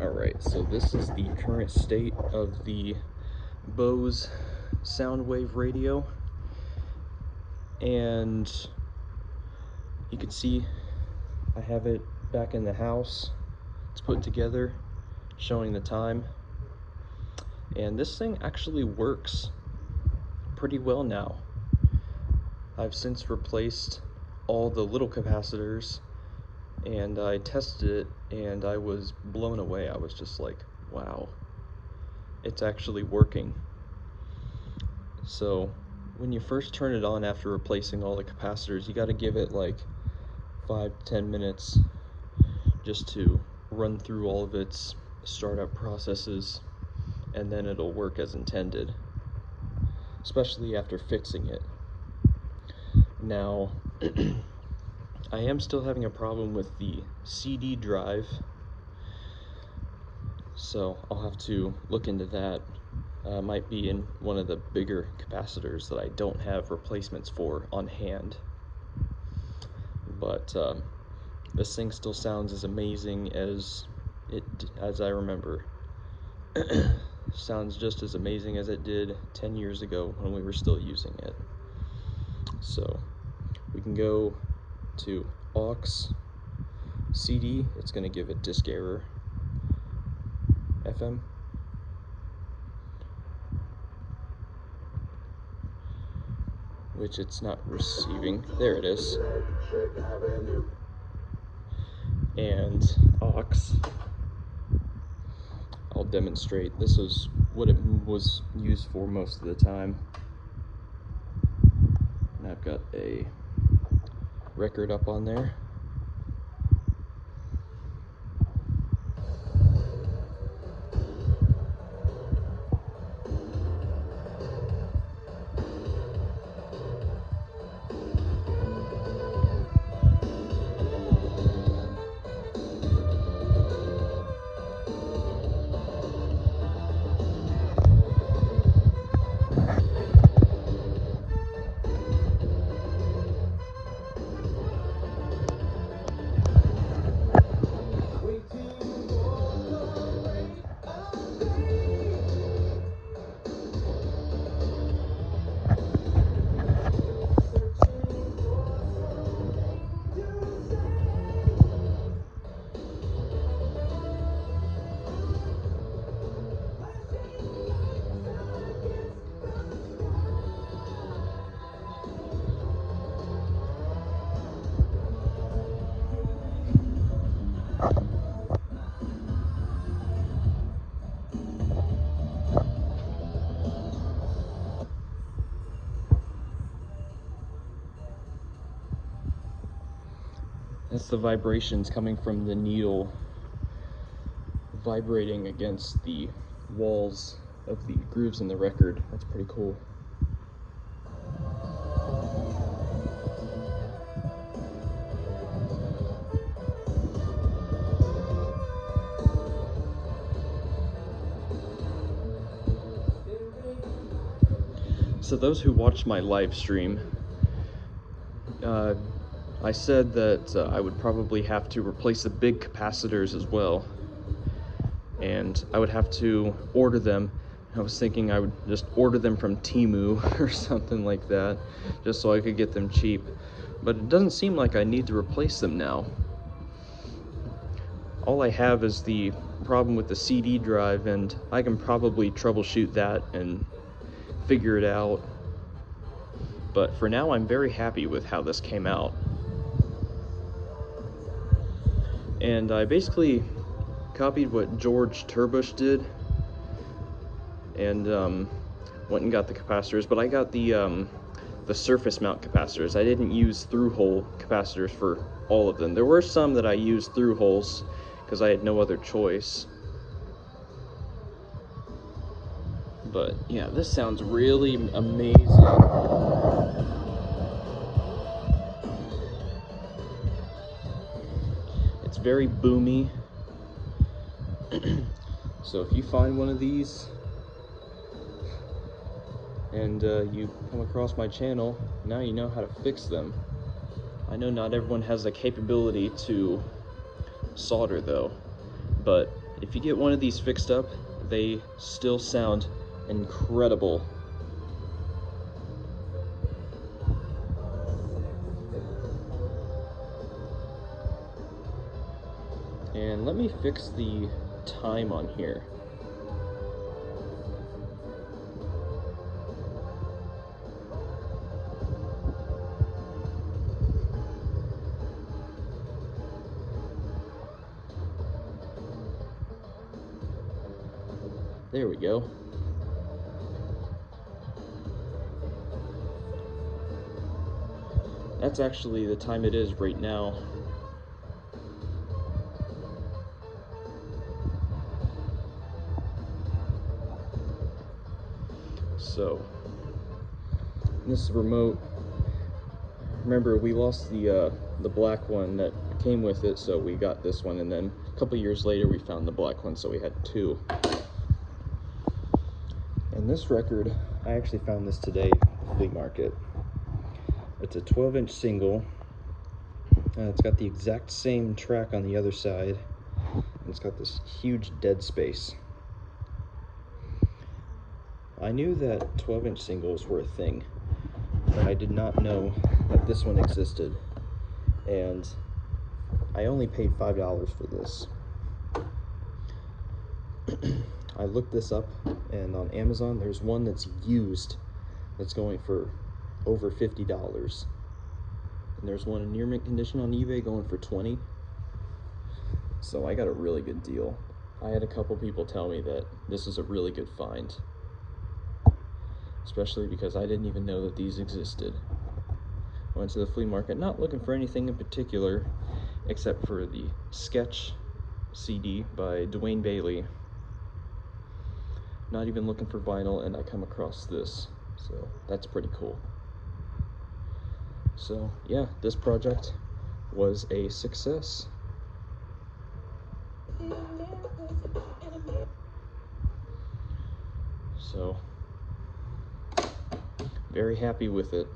Alright, so this is the current state of the Bose Soundwave radio, and you can see I have it back in the house. It's put together, showing the time, and this thing actually works pretty well now. I've since replaced all the little capacitors, and I tested it and I was blown away. I was just like, wow, it's actually working. So when you first turn it on after replacing all the capacitors, you got to give it like 5-10 minutes just to run through all of its startup processes, and then it'll work as intended, especially after fixing it. Now I am still having a problem with the CD drive, so I'll have to look into that. Might be in one of the bigger capacitors that I don't have replacements for on hand. But this thing still sounds as amazing as I remember. Sounds just as amazing as it did 10 years ago when we were still using it. So we can go to aux CD. It's going to give a disk error. FM. Which it's not receiving. There it is. And aux. I'll demonstrate. This is what it was used for most of the time. And I've got a record up on there. That's the vibrations coming from the needle vibrating against the walls of the grooves in the record. That's pretty cool. So those who watched my live stream, I said that I would probably have to replace the big capacitors as well, and I would have to order them. I was thinking I would just order them from Temu or something like that, just so I could get them cheap, but it doesn't seem like I need to replace them now. All I have is the problem with the CD drive, and I can probably troubleshoot that and figure it out, but for now I'm very happy with how this came out. And I basically copied what George Terbush did, and went and got the capacitors, but I got the surface mount capacitors. I didn't use through-hole capacitors for all of them. There were some that I used through holes because I had no other choice. But yeah, this sounds really amazing. It's very boomy. So if you find one of these and you come across my channel, now you know how to fix them. I know not everyone has the capability to solder though, but if you get one of these fixed up, they still sound incredible. And let me fix the time on here. There we go. That's actually the time it is right now. So, this is remote. Remember, we lost the black one that came with it, so we got this one, and then a couple years later we found the black one, so we had two. And this record, I actually found this today at the flea market. It's a 12-inch single. It's got the exact same track on the other side, and it's got this huge dead space. I knew that 12-inch singles were a thing, but I did not know that this one existed, and I only paid $5 for this. I looked this up, and on Amazon there's one that's used that's going for over $50, and there's one in near mint condition on eBay going for $20. So I got a really good deal. I had a couple people tell me that this is a really good find, especially because I didn't even know that these existed. I went to the flea market not looking for anything in particular except for the Sketch CD by Dwayne Bailey. Not even looking for vinyl, and I come across this, so that's pretty cool. So yeah, this project was a success. So very happy with it.